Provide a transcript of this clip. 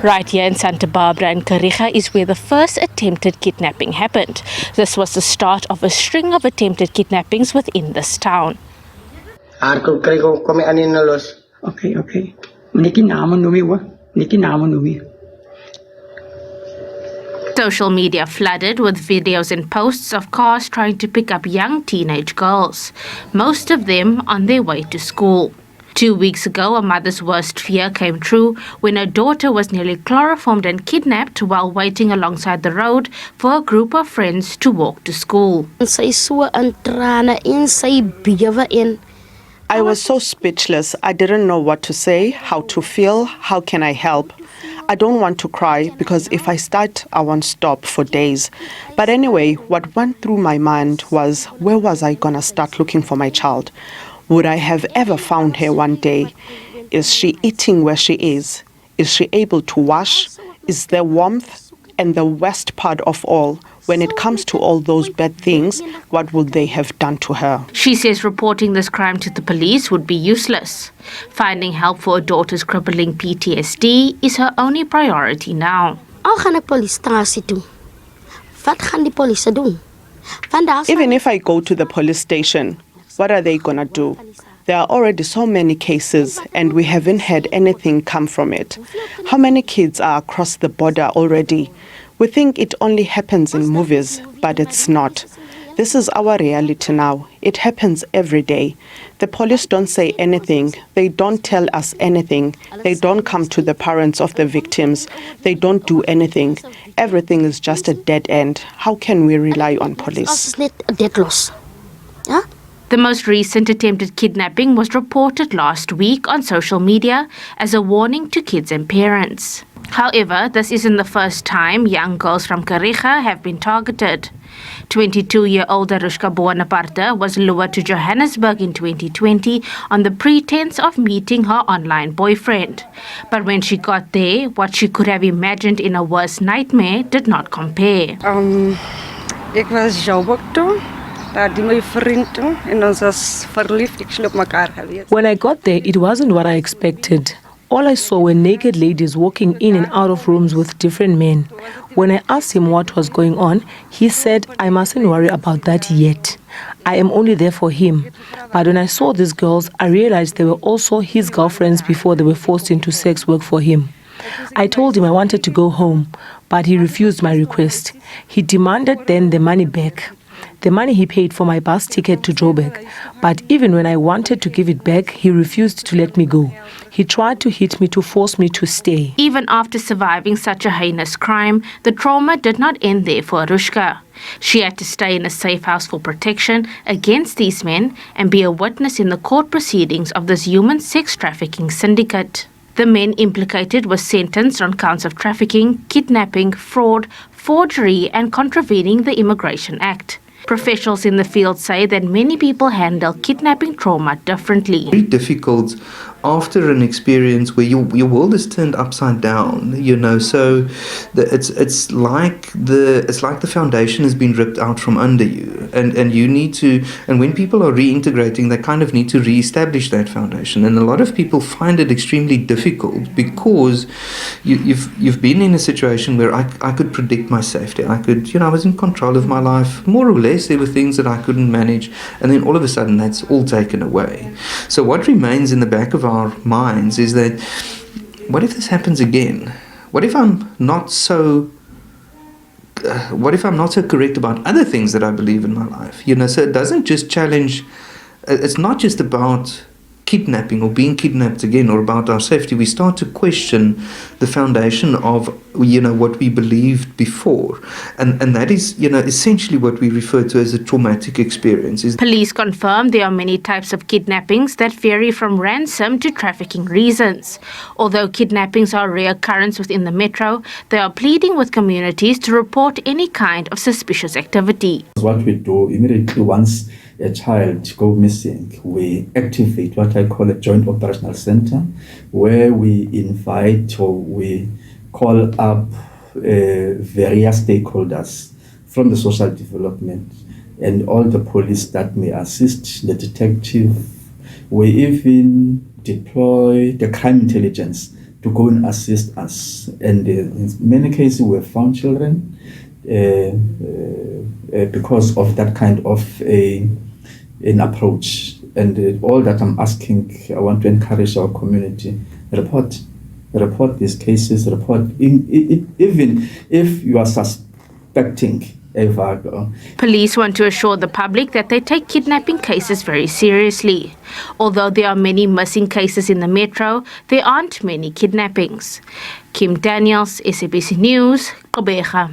Right here in Santa Barbara and Kariga is where the first attempted kidnapping happened. This was the start of a string of attempted kidnappings within this town. Okay. Niki namen noem je hoor. Niki namen noem je. Social media flooded with videos and posts of cars trying to pick up young teenage girls, most of them on their way to school. 2 weeks ago, a mother's worst fear came true when her daughter was nearly chloroformed and kidnapped while waiting alongside the road for a group of friends to walk to school. I was so speechless. I didn't know what to say, how to feel, how can I help. I don't want to cry because if I start, I won't stop for days. But anyway, what went through my mind was, where was I going to start looking for my child? Would I have ever found her one day? Is she eating where she is? Is she able to wash? Is there warmth? And the worst part of all, when it comes to all those bad things, what would they have done to her? She says reporting this crime to the police would be useless. Finding help for her daughter's crippling PTSD is her only priority now. Even if I go to the police station, what are they going to do? There are already so many cases and we haven't had anything come from it. How many kids are across the border already? We think it only happens in movies, but it's not. This is our reality now. It happens every day. The police don't say anything. They don't tell us anything. They don't come to the parents of the victims. They don't do anything. Everything is just a dead end. How can we rely on police? The most recent attempted kidnapping was reported last week on social media as a warning to kids and parents. However, this isn't the first time young girls from Kariga have been targeted. 22-year-old Arushka Bonaparte was lured to Johannesburg in 2020 on the pretense of meeting her online boyfriend. But when she got there, what she could have imagined in a worst nightmare did not compare. Ek was Joburg toe. Daar die my vriend toe en ons was verliefd. Ek sloop mekaar gewees. When I got there, it wasn't what I expected. All I saw were naked ladies walking in and out of rooms with different men. When I asked him what was going on, he said, I mustn't worry about that yet. I am only there for him. But when I saw these girls, I realized they were also his girlfriends before they were forced into sex work for him. I told him I wanted to go home, but he refused my request. He demanded then the money back. The money he paid for my bus ticket to Joburg. But even when I wanted to give it back, he refused to let me go. He tried to hit me to force me to stay. Even after surviving such a heinous crime, the trauma did not end there for Arushka. She had to stay in a safe house for protection against these men and be a witness in the court proceedings of this human sex trafficking syndicate. The men implicated were sentenced on counts of trafficking, kidnapping, fraud, forgery, and contravening the Immigration Act. Professionals in the field say that many people handle kidnapping trauma differently. Very difficult after an experience where your world is turned upside down, so it's like the foundation has been ripped out from under you, and you need to, and when people are reintegrating, they kind of need to reestablish that foundation, and a lot of people find it extremely difficult because you've been in a situation where I could predict my safety, I was in control of my life, more or less. There were things that I couldn't manage, and then all of a sudden that's all taken away. So what remains in the back of our minds is that, what if this happens again? What if I'm not so correct about other things that I believe in my life? So it doesn't just challenge, it's not just about kidnapping or being kidnapped again or about our safety. We start to question the foundation of what we believed before, and that is essentially what we refer to as a traumatic experience. Police confirm there are many types of kidnappings that vary from ransom to trafficking reasons. Although kidnappings are a rare occurrence within the metro, they are pleading with communities to report any kind of suspicious activity. What we do immediately once a child go missing, we activate what I call a joint operational center, where we invite or we call up various stakeholders from the social development and all the police that may assist, the detective. We even deploy the crime intelligence to go and assist us. And in many cases, we have found children because of that kind of an approach. And all that I'm asking, I want to encourage our community, report these cases, even if you are suspecting a virgo. Police want to assure the public that they take kidnapping cases very seriously. Although there are many missing cases in the metro, there aren't many kidnappings. Kim Daniels, SABC News, Gqeberha.